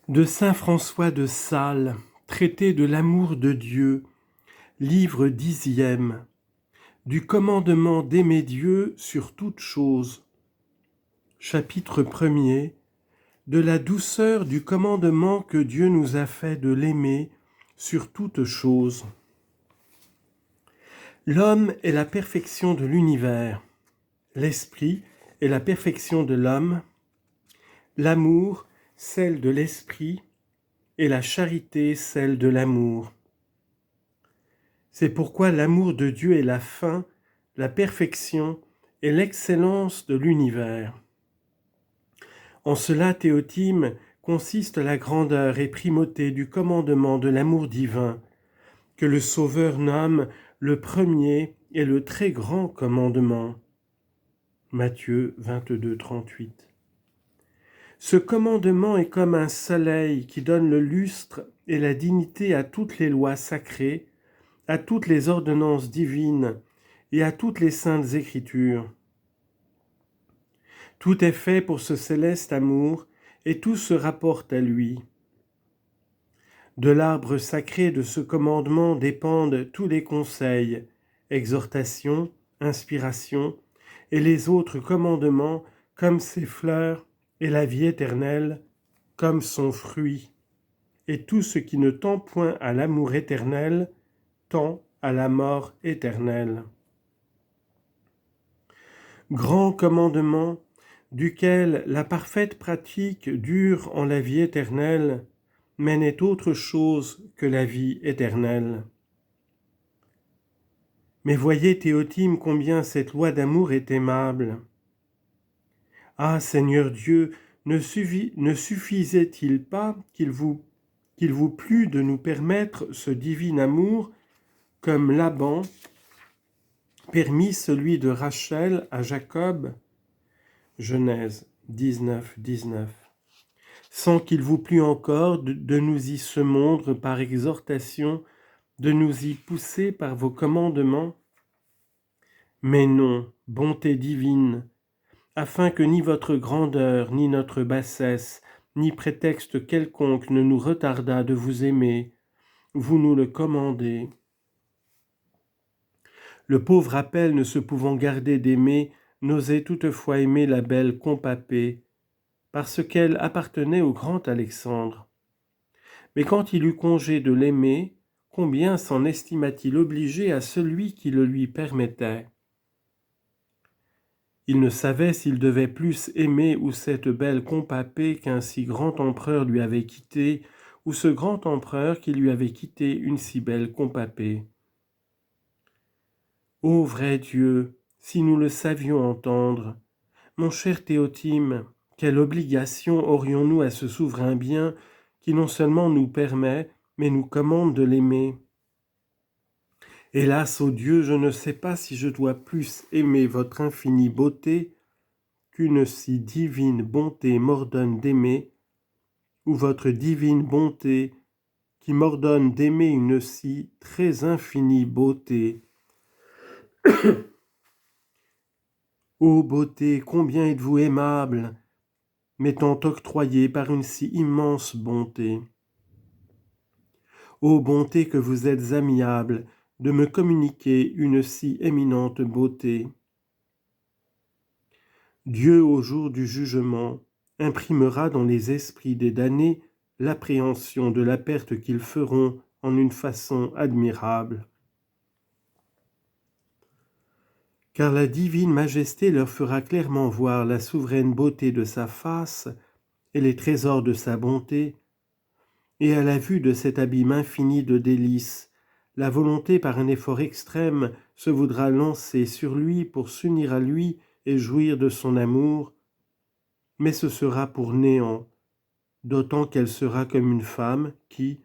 De saint François de Sales, traité de l'amour de Dieu, livre 10e, du commandement d'aimer Dieu sur toute chose. Chapitre 1er, de la douceur du commandement que Dieu nous a fait de l'aimer sur toute chose. L'homme est la perfection de l'univers, l'esprit est la perfection de l'homme, l'amour celle de l'esprit, et la charité celle de l'amour. C'est pourquoi l'amour de Dieu est la fin, la perfection et l'excellence de l'univers. En cela, Théotime, consiste la grandeur et primauté du commandement de l'amour divin, que le Sauveur nomme le premier et le très grand commandement. Matthieu 22, 38. Ce commandement est comme un soleil qui donne le lustre et la dignité à toutes les lois sacrées, à toutes les ordonnances divines et à toutes les saintes écritures. Tout est fait pour ce céleste amour et tout se rapporte à lui. De l'arbre sacré de ce commandement dépendent tous les conseils, exhortations, inspirations et les autres commandements comme ses fleurs et la vie éternelle comme son fruit. Et tout ce qui ne tend point à l'amour éternel tend à la mort éternelle. Grand commandement, duquel la parfaite pratique dure en la vie éternelle, mais n'est autre chose que la vie éternelle. Mais voyez, Théotime, combien cette loi d'amour est aimable. Ah, Seigneur Dieu, ne suffisait-il pas qu'il vous plût de nous permettre ce divin amour, comme Laban permit celui de Rachel à Jacob, Genèse 19, 19. Sans qu'il vous plût encore de nous y semondre par exhortation, de nous y pousser par vos commandements. Mais non, bonté divine, afin que ni votre grandeur, ni notre bassesse, ni prétexte quelconque ne nous retardât de vous aimer, vous nous le commandez. Le pauvre Appel, ne se pouvant garder d'aimer, n'osait toutefois aimer la belle Compapée, parce qu'elle appartenait au grand Alexandre. Mais quand il eut congé de l'aimer, combien s'en estima-t-il obligé à celui qui le lui permettait? Il ne savait s'il devait plus aimer ou cette belle Compapée qu'un si grand empereur lui avait quitté, ou ce grand empereur qui lui avait quitté une si belle Compapée. Ô vrai Dieu, si nous le savions entendre, mon cher Théotime, quelle obligation aurions-nous à ce souverain bien qui non seulement nous permet, mais nous commande de l'aimer. Hélas, ô Dieu, je ne sais pas si je dois plus aimer votre infinie beauté qu'une si divine bonté m'ordonne d'aimer, ou votre divine bonté qui m'ordonne d'aimer une si très infinie beauté. Ô beauté, combien êtes-vous aimable, m'étant octroyée par une si immense bonté. Ô bonté que vous êtes amiable de me communiquer une si éminente beauté. Dieu, au jour du jugement, imprimera dans les esprits des damnés l'appréhension de la perte qu'ils feront en une façon admirable. Car la divine majesté leur fera clairement voir la souveraine beauté de sa face et les trésors de sa bonté, et à la vue de cet abîme infini de délices, la volonté par un effort extrême se voudra lancer sur lui pour s'unir à lui et jouir de son amour, mais ce sera pour néant, d'autant qu'elle sera comme une femme qui,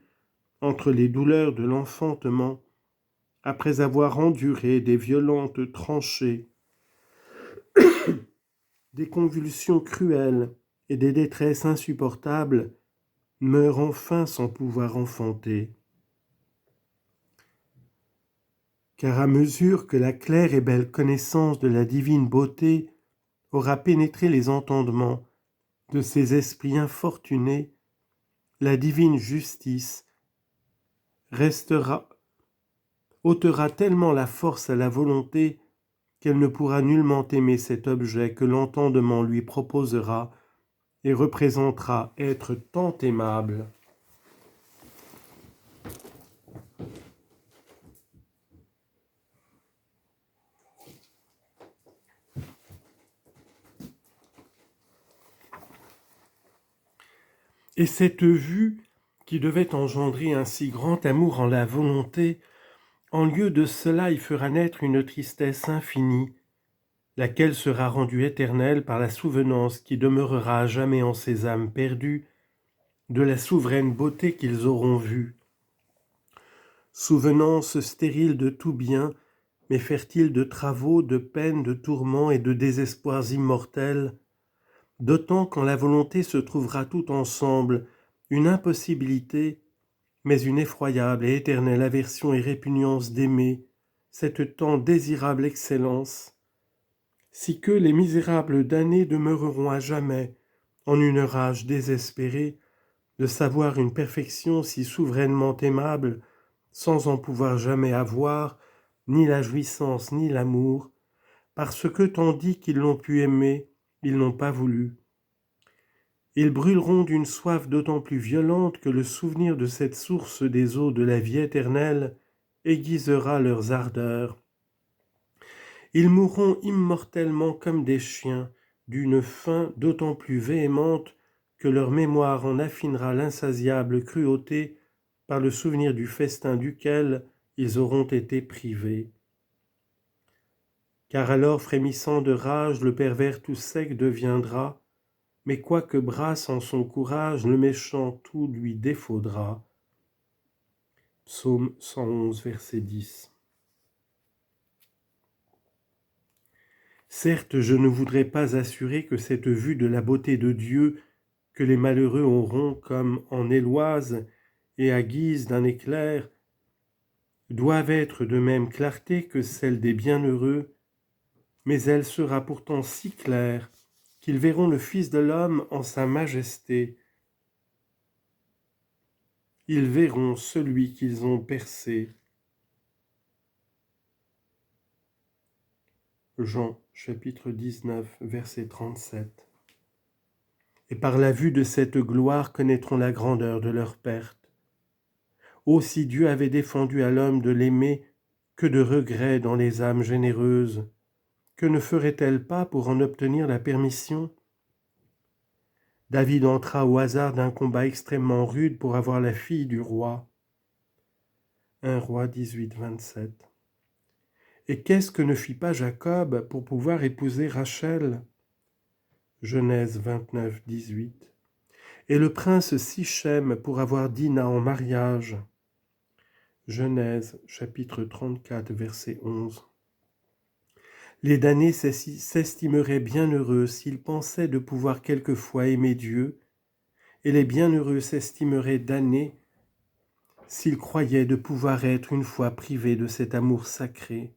entre les douleurs de l'enfantement, après avoir enduré des violentes tranchées, des convulsions cruelles et des détresses insupportables, meurt enfin sans pouvoir enfanter. Car à mesure que la claire et belle connaissance de la divine beauté aura pénétré les entendements de ces esprits infortunés, la divine justice ôtera tellement la force à la volonté qu'elle ne pourra nullement aimer cet objet que l'entendement lui proposera et représentera être tant aimable. Et cette vue, qui devait engendrer un si grand amour en la volonté, en lieu de cela y fera naître une tristesse infinie, laquelle sera rendue éternelle par la souvenance qui demeurera à jamais en ces âmes perdues de la souveraine beauté qu'ils auront vue. Souvenance stérile de tout bien, mais fertile de travaux, de peines, de tourments et de désespoirs immortels, d'autant quand la volonté se trouvera tout ensemble, une impossibilité, mais une effroyable et éternelle aversion et répugnance d'aimer, cette tant désirable excellence, si que les misérables damnés demeureront à jamais, en une rage désespérée, de savoir une perfection si souverainement aimable, sans en pouvoir jamais avoir, ni la jouissance ni l'amour, parce que tandis qu'ils l'ont pu aimer, ils n'ont pas voulu. Ils brûleront d'une soif d'autant plus violente que le souvenir de cette source des eaux de la vie éternelle aiguisera leurs ardeurs. Ils mourront immortellement comme des chiens, d'une faim d'autant plus véhémente que leur mémoire en affinera l'insatiable cruauté par le souvenir du festin duquel ils auront été privés. Car alors, frémissant de rage, le pervers tout sec deviendra, mais quoique brasse en son courage, le méchant tout lui défaudra. Psaume 111, verset 10. Certes, je ne voudrais pas assurer que cette vue de la beauté de Dieu que les malheureux auront comme en Éloise et à guise d'un éclair doivent être de même clarté que celle des bienheureux, mais elle sera pourtant si claire qu'ils verront le Fils de l'homme en sa majesté. Ils verront celui qu'ils ont percé. Jean, chapitre 19, verset 37. Et par la vue de cette gloire connaîtront la grandeur de leur perte. Oh, si Dieu avait défendu à l'homme de l'aimer, que de regrets dans les âmes généreuses, que ne ferait-elle pas pour en obtenir la permission ? David entra au hasard d'un combat extrêmement rude pour avoir la fille du roi. 1 Roi 18, 27. Et qu'est-ce que ne fit pas Jacob pour pouvoir épouser Rachel ? Genèse 29, 18. Et le prince Sichem pour avoir Dina en mariage. Genèse chapitre 34, verset 11. Les damnés s'estimeraient bienheureux s'ils pensaient de pouvoir quelquefois aimer Dieu, et les bienheureux s'estimeraient damnés s'ils croyaient de pouvoir être une fois privés de cet amour sacré.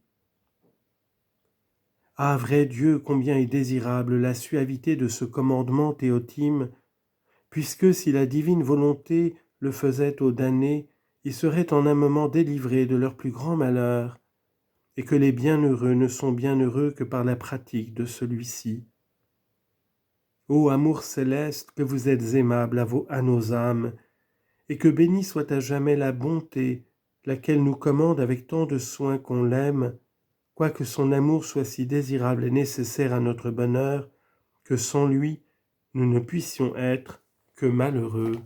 Ah, vrai Dieu, combien est désirable la suavité de ce commandement théotime, puisque si la divine volonté le faisait aux damnés, ils seraient en un moment délivrés de leur plus grand malheur, et que les bienheureux ne sont bienheureux que par la pratique de celui-ci. Ô amour céleste, que vous êtes aimable à nos âmes, et que bénie soit à jamais la bonté, laquelle nous commande avec tant de soin qu'on l'aime, quoique son amour soit si désirable et nécessaire à notre bonheur, que sans lui, nous ne puissions être que malheureux.